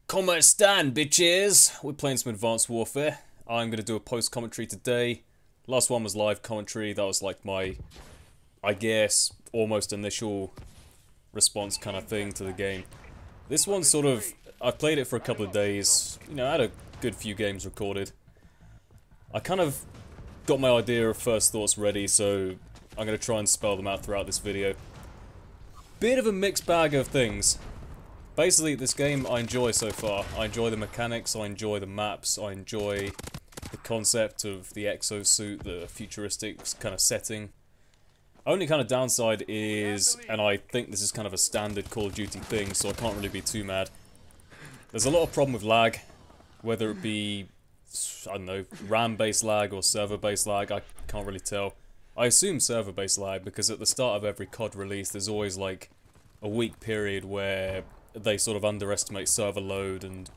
Combat stand, bitches! We're playing some Advanced Warfare. I'm going to do a post-commentary today. Last one was live commentary. That was like my, I guess, almost initial response kind of thing to the game. This one's sort of, I've played it for a couple of days. You know, I had a good few games recorded. I kind of got my idea of first thoughts ready, so I'm going to try and spell them out throughout this video. Bit of a mixed bag of things. Basically, this game I enjoy so far. I enjoy the mechanics, I enjoy the maps, I enjoy the concept of the exosuit, the futuristic kind of setting. Only kind of downside is, and I think this is kind of a standard Call of Duty thing, so I can't really be too mad. There's a lot of problem with lag, whether it be, I don't know, RAM-based lag or server-based lag, I can't really tell. I assume server-based lag because at the start of every CoD release there's always like a week period where they sort of underestimate server load and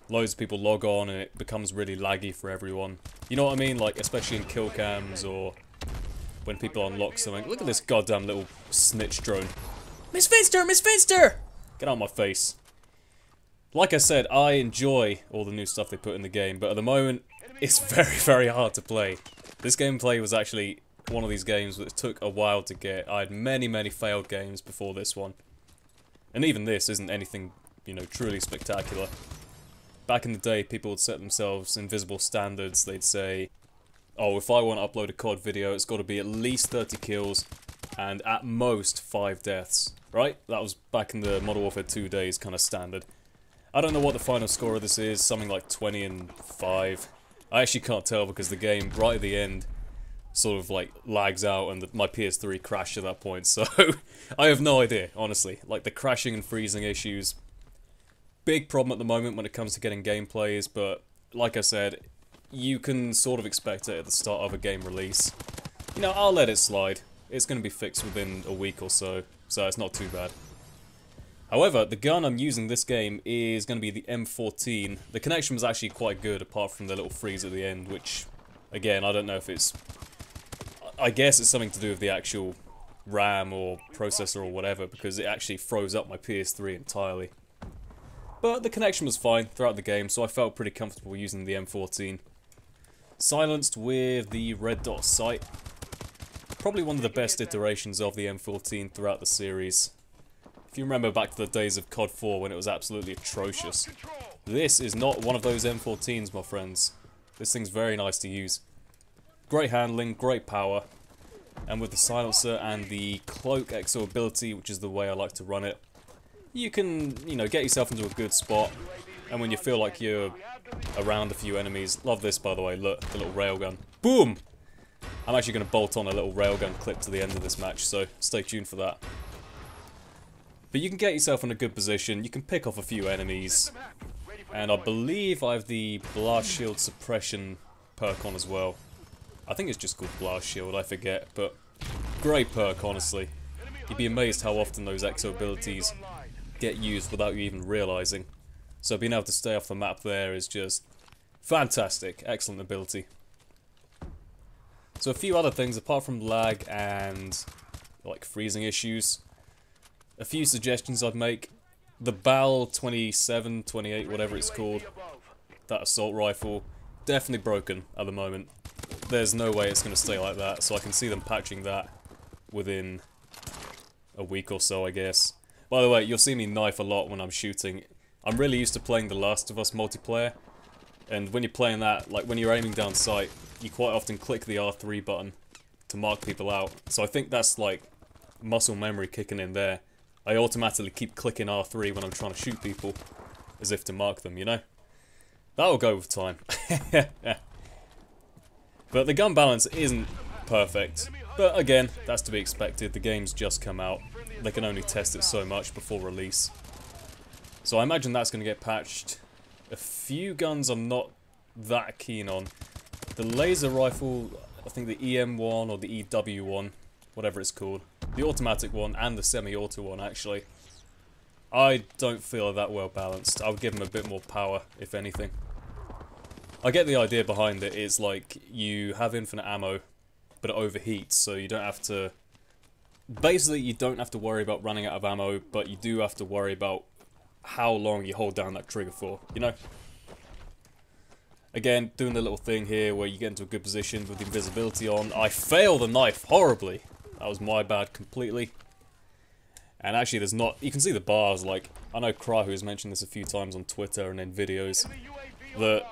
loads of people log on and it becomes really laggy for everyone. You know what I mean? Like, especially in kill cams or when people unlock something. Look at this goddamn little snitch drone. Miss Finster! Miss Finster! Get out of my face. Like I said, I enjoy all the new stuff they put in the game, but at the moment, it's very, very hard to play. This gameplay was actually one of these games that took a while to get. I had many, many failed games before this one. And even this isn't anything, you know, truly spectacular. Back in the day, people would set themselves invisible standards. They'd say, oh, if I want to upload a CoD video, it's got to be at least 30 kills and at most 5 deaths, right? That was back in the Modern Warfare 2 days kind of standard. I don't know what the final score of this is, something like 20 and 5. I actually can't tell because the game, right at the end, sort of like lags out and my PS3 crashed at that point, so I have no idea, honestly. Like the crashing and freezing issues, big problem at the moment when it comes to getting gameplays, but like I said, you can sort of expect it at the start of a game release. You know, I'll let it slide. It's going to be fixed within a week or so, so it's not too bad. However, the gun I'm using this game is going to be the M14. The connection was actually quite good apart from the little freeze at the end, which, again, I don't know if it's... I guess it's something to do with the actual RAM or processor or whatever, because it actually froze up my PS3 entirely. But the connection was fine throughout the game, so I felt pretty comfortable using the M14. Silenced with the red dot sight. Probably one of the best iterations of the M14 throughout the series. If you remember back to the days of CoD 4 when it was absolutely atrocious. This is not one of those M14s, my friends. This thing's very nice to use. Great handling, great power, and with the silencer and the cloak exo ability, which is the way I like to run it, you can, you know, get yourself into a good spot, and when you feel like you're around a few enemies, love this by the way, look, the little railgun, boom! I'm actually going to bolt on a little railgun clip to the end of this match, so stay tuned for that. But you can get yourself in a good position, you can pick off a few enemies, and I believe I have the blast shield suppression perk on as well. I think it's just called Blast Shield, I forget, but great perk, honestly. You'd be amazed how often those exo abilities get used without you even realising. So being able to stay off the map there is just fantastic, excellent ability. So a few other things, apart from lag and like freezing issues, a few suggestions I'd make. The BAL 27, 28, whatever it's called, that assault rifle, definitely broken at the moment. There's no way it's going to stay like that, so I can see them patching that within a week or so, I guess. By the way, you'll see me knife a lot when I'm shooting. I'm really used to playing The Last of Us multiplayer, and when you're playing that, like when you're aiming down sight, you quite often click the R3 button to mark people out. So I think that's like muscle memory kicking in there. I automatically keep clicking R3 when I'm trying to shoot people, as if to mark them, you know? That'll go with time. But the gun balance isn't perfect. But again, that's to be expected. The game's just come out. They can only test it so much before release. So I imagine that's going to get patched. A few guns I'm not that keen on. The laser rifle, I think the EM1 or the EW1, whatever it's called. The automatic one and the semi-auto one, actually. I don't feel that well balanced. I would give them a bit more power, if anything. I get the idea behind it is like you have infinite ammo, but it overheats, so you don't have to... Basically, you don't have to worry about running out of ammo, but you do have to worry about how long you hold down that trigger for, you know? Again, doing the little thing here where you get into a good position with the invisibility on. I fail the knife horribly. That was my bad completely. And actually there's not... You can see the bars, like... I know Krahu has mentioned this a few times on Twitter and in videos. That...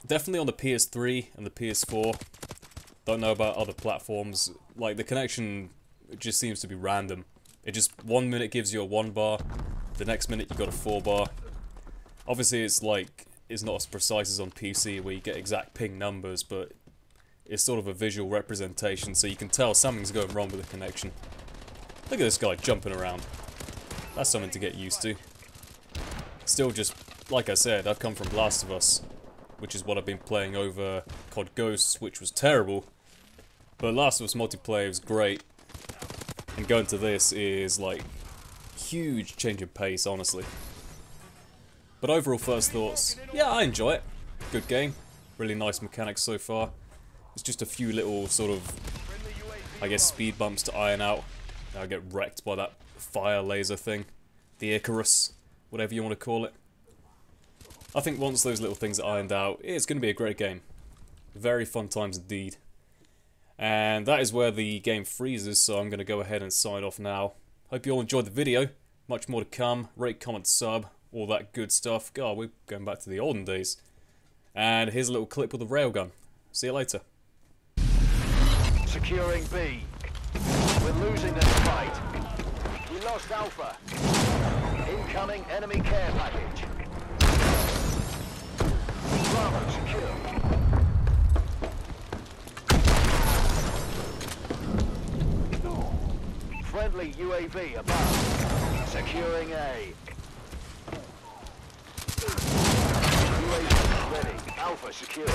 Definitely on the PS3 and the PS4. Don't know about other platforms. Like, the connection just seems to be random. It just... 1 minute gives you a 1 bar. The next minute you got a 4 bar. Obviously it's like... It's not as precise as on PC where you get exact ping numbers, but it's sort of a visual representation, so you can tell something's going wrong with the connection. Look at this guy jumping around. That's something to get used to. Still just, like I said, I've come from Last of Us, which is what I've been playing over CoD Ghosts, which was terrible. But Last of Us multiplayer was great. And going to this is like huge change of pace, honestly. But overall first thoughts, yeah, I enjoy it. Good game. Really nice mechanics so far. It's just a few little sort of, I guess, speed bumps to iron out. I get wrecked by that fire laser thing. The Icarus, whatever you want to call it. I think once those little things are ironed out, it's going to be a great game. Very fun times indeed. And that is where the game freezes, so I'm going to go ahead and sign off now. Hope you all enjoyed the video. Much more to come. Rate, comment, sub. All that good stuff. God, we're going back to the olden days. And here's a little clip with the railgun. See you later. Securing B. We're losing this fight. We lost Alpha. Incoming enemy care package. Bravo secure. Friendly UAV above. Securing A. UAV ready. Alpha secure.